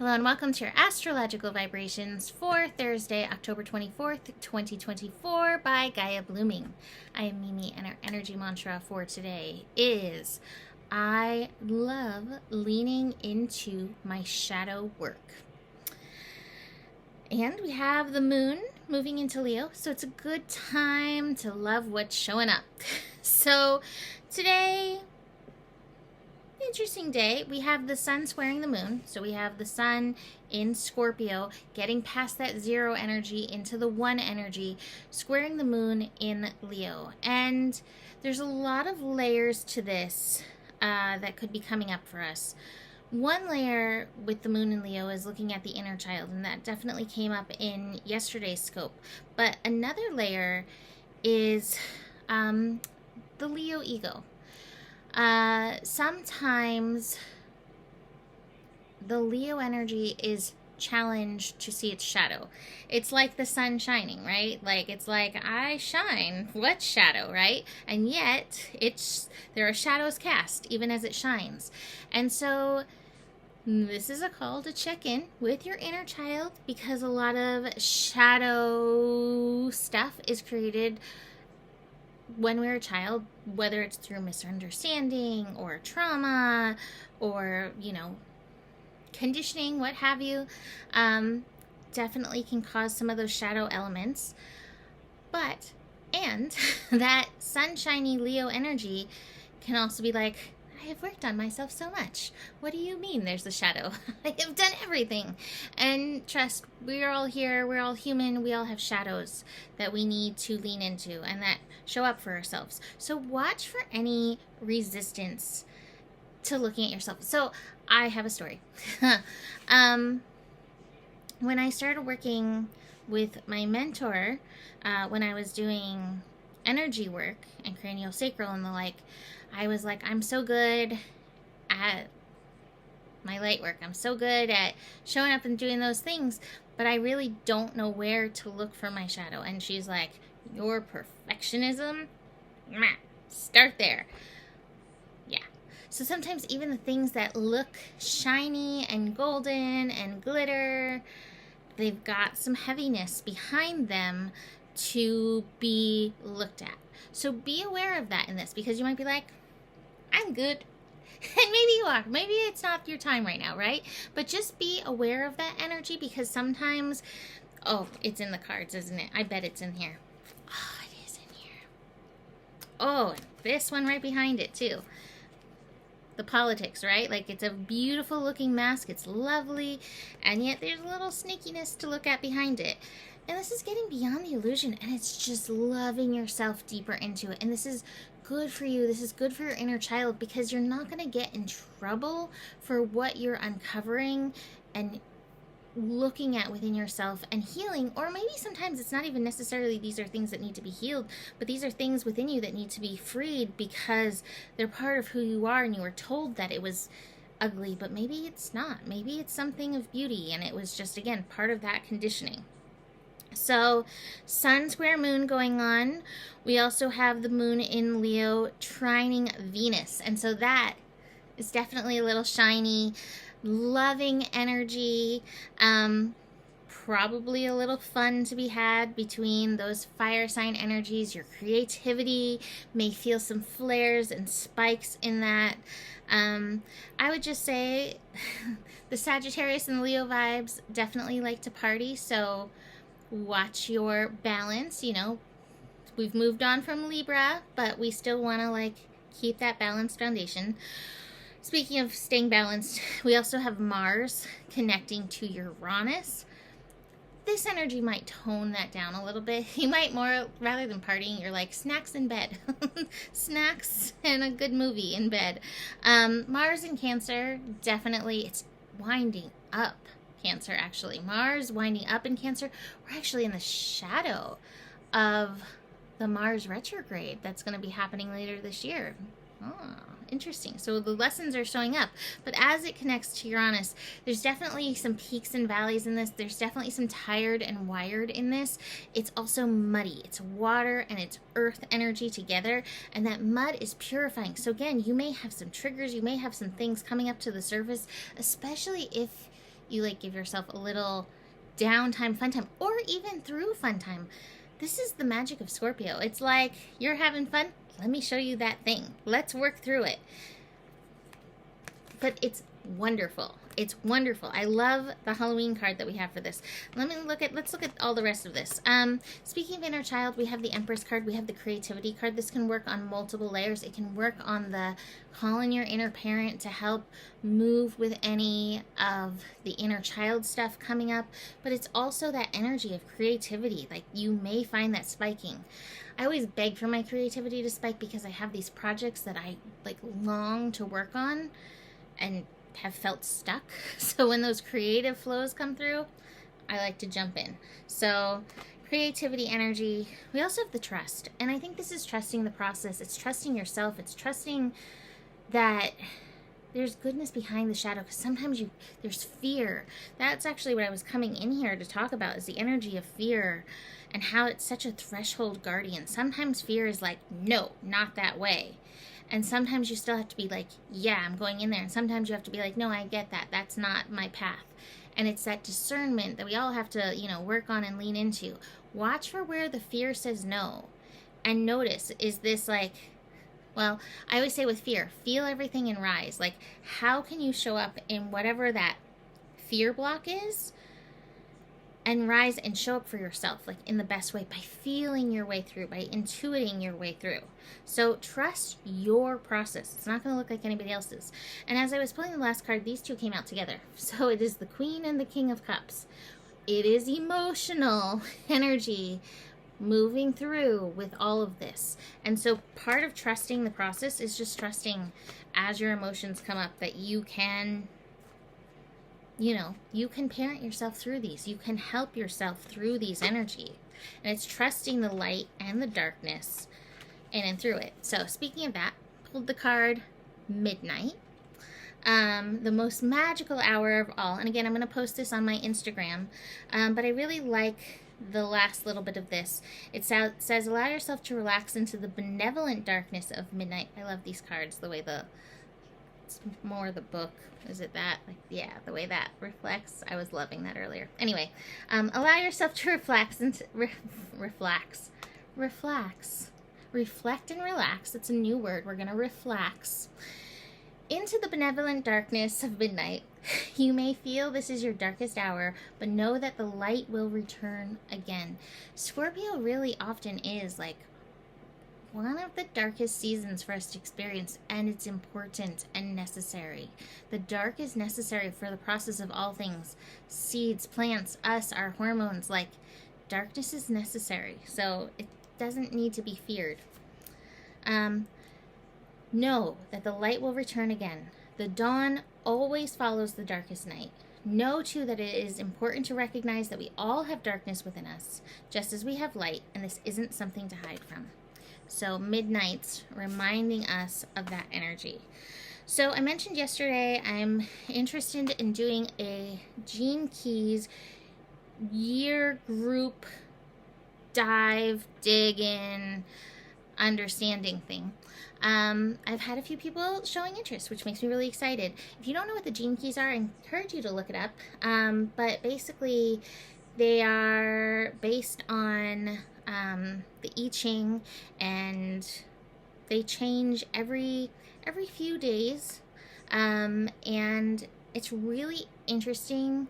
Hello and welcome to your astrological vibrations for Thursday, October 24th, 2024 by Gaia Blooming. I am Mimi and our energy mantra for today is I love leaning into my shadow work. And we have the moon moving into Leo, so it's a good time to love what's showing up. So today, interesting day. We have the sun squaring the moon. So we have the sun in Scorpio getting past that 0 energy into the 1 energy, squaring the moon in Leo. And there's a lot of layers to this that could be coming up for us. One layer with the moon in Leo is looking at the inner child, and that definitely came up in yesterday's scope. But another layer is the Leo ego. Sometimes the Leo energy is challenged to see its shadow. It's like the sun shining, right? Like, it's like, I shine. What shadow, right? And yet, there are shadows cast even as it shines. And so, this is a call to check in with your inner child because a lot of shadow stuff is created when we're a child, whether it's through misunderstanding or trauma or, conditioning, what have you, definitely can cause some of those shadow elements. And that sunshiny Leo energy can also be like, I have worked on myself so much. What do you mean there's a shadow? I have done everything. And trust, we're all here, we're all human, we all have shadows that we need to lean into and that show up for ourselves. So watch for any resistance to looking at yourself. So I have a story. When I started working with my mentor, when I was doing energy work and craniosacral and the like, I was like, I'm so good at my light work. I'm so good at showing up and doing those things, but I really don't know where to look for my shadow. And she's like, your perfectionism? Start there. Yeah. So sometimes even the things that look shiny and golden and glitter, they've got some heaviness behind them to be looked at. So be aware of that in this, because you might be like, I'm good. And maybe you are. Maybe it's not your time right now, right? But just be aware of that energy, because sometimes, it's in the cards, isn't it? I bet it's in here. Oh, it is in here. Oh, and this one right behind it too. The politics, right? Like, it's a beautiful looking mask. It's lovely. And yet there's a little sneakiness to look at behind it. And this is getting beyond the illusion, and it's just loving yourself deeper into it. And this is good for you. This is good for your inner child, because you're not going to get in trouble for what you're uncovering and looking at within yourself and healing. Or maybe sometimes it's not even necessarily these are things that need to be healed, but these are things within you that need to be freed because they're part of who you are, and you were told that it was ugly, but maybe it's not. Maybe it's something of beauty, and it was just, again, part of that conditioning. So, sun square moon going on. We also have the moon in Leo trining Venus. And so that is definitely a little shiny, loving energy. Probably a little fun to be had between those fire sign energies. Your creativity may feel some flares and spikes in that. I would just say the Sagittarius and Leo vibes definitely like to party. So watch your balance. We've moved on from Libra, but we still want to keep that balanced foundation. Speaking of staying balanced, we also have Mars connecting to Uranus. This energy might tone that down a little bit. You might more, rather than partying, you're like, snacks in bed. Snacks and a good movie in bed. Mars in Cancer, definitely, it's winding up. Cancer, actually. Mars winding up in Cancer. We're actually in the shadow of the Mars retrograde that's going to be happening later this year. Interesting. So the lessons are showing up. But as it connects to Uranus, there's definitely some peaks and valleys in this. There's definitely some tired and wired in this. It's also muddy. It's water and it's earth energy together. And that mud is purifying. So again, you may have some triggers. You may have some things coming up to the surface, especially if you like give yourself a little downtime, fun time, or even through fun time. This is the magic of Scorpio. It's like, you're having fun, let me show you that thing. Let's work through it. But it's wonderful. It's wonderful. I love the Halloween card that we have for this. Let's look at all the rest of this. Speaking of inner child, we have the Empress card. We have the creativity card. This can work on multiple layers. It can work on the call in your inner parent to help move with any of the inner child stuff coming up. But it's also that energy of creativity. Like, you may find that spiking. I always beg for my creativity to spike because I have these projects that I like long to work on and have felt stuck. So when those creative flows come through, I like to jump in. So creativity, energy. We also have the trust. And I think this is trusting the process. It's trusting yourself. It's trusting that there's goodness behind the shadow, because sometimes there's fear. That's actually what I was coming in here to talk about, is the energy of fear and how it's such a threshold guardian. Sometimes fear is like, no, not that way. And sometimes you still have to be like, yeah, I'm going in there. And sometimes you have to be like, no, I get that. That's not my path. And it's that discernment that we all have to, work on and lean into. Watch for where the fear says no. And notice, is this like, well, I always say with fear, feel everything and rise. Like, how can you show up in whatever that fear block is and rise and show up for yourself, like in the best way, by feeling your way through, by intuiting your way through. So trust your process. It's not going to look like anybody else's. And as I was pulling the last card, these two came out together. So it is the Queen and the King of Cups. It is emotional energy moving through with all of this. And so part of trusting the process is just trusting, as your emotions come up, that you can, you can parent yourself through these. You can help yourself through these energy. And it's trusting the light and the darkness in and through it. So speaking of that, pulled the card Midnight. The most magical hour of all. And again, I'm going to post this on my Instagram. But I really like the last little bit of this. It says, allow yourself to relax into the benevolent darkness of midnight. I love these cards, the way it's more the book. Is it that? Like, yeah, the way that reflects. I was loving that earlier. Anyway, allow yourself to reflect and relax. It's a new word. We're going to reflex into the benevolent darkness of midnight. You may feel this is your darkest hour, but know that the light will return again. Scorpio really often is like one of the darkest seasons for us to experience, and it's important and necessary. The dark is necessary for the process of all things. Seeds, plants, us, our hormones, like darkness is necessary. So it doesn't need to be feared. Know that the light will return again. The dawn always follows the darkest night. Know, too, that it is important to recognize that we all have darkness within us, just as we have light, and this isn't something to hide from. So midnight's reminding us of that energy. So I mentioned yesterday I'm interested in doing a Gene Keys year group dive, dig in, understanding thing. I've had a few people showing interest, which makes me really excited. If you don't know what the Gene Keys are, I encourage you to look it up. But basically, they are based on the I Ching, and they change every few days. And it's really interesting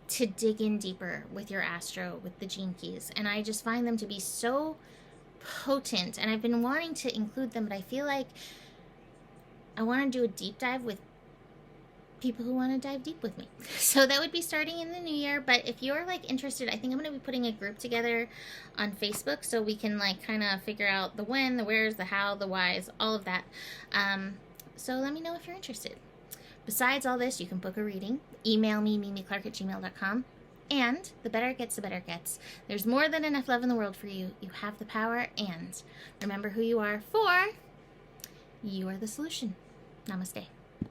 to dig in deeper with your astro, with the Gene Keys. And I just find them to be so potent, and I've been wanting to include them, but I feel like I want to do a deep dive with people who want to dive deep with me. So that would be starting in the new year. But if you're like interested, I think I'm going to be putting a group together on Facebook so we can like kind of figure out the when, the where's, the how, the whys, all of that. So let me know if you're interested. Besides all this, you can book a reading. Email me, mimiclark@gmail.com. And the better it gets, the better it gets. There's more than enough love in the world for you. You have the power, and remember who you are, for you are the solution. Namaste.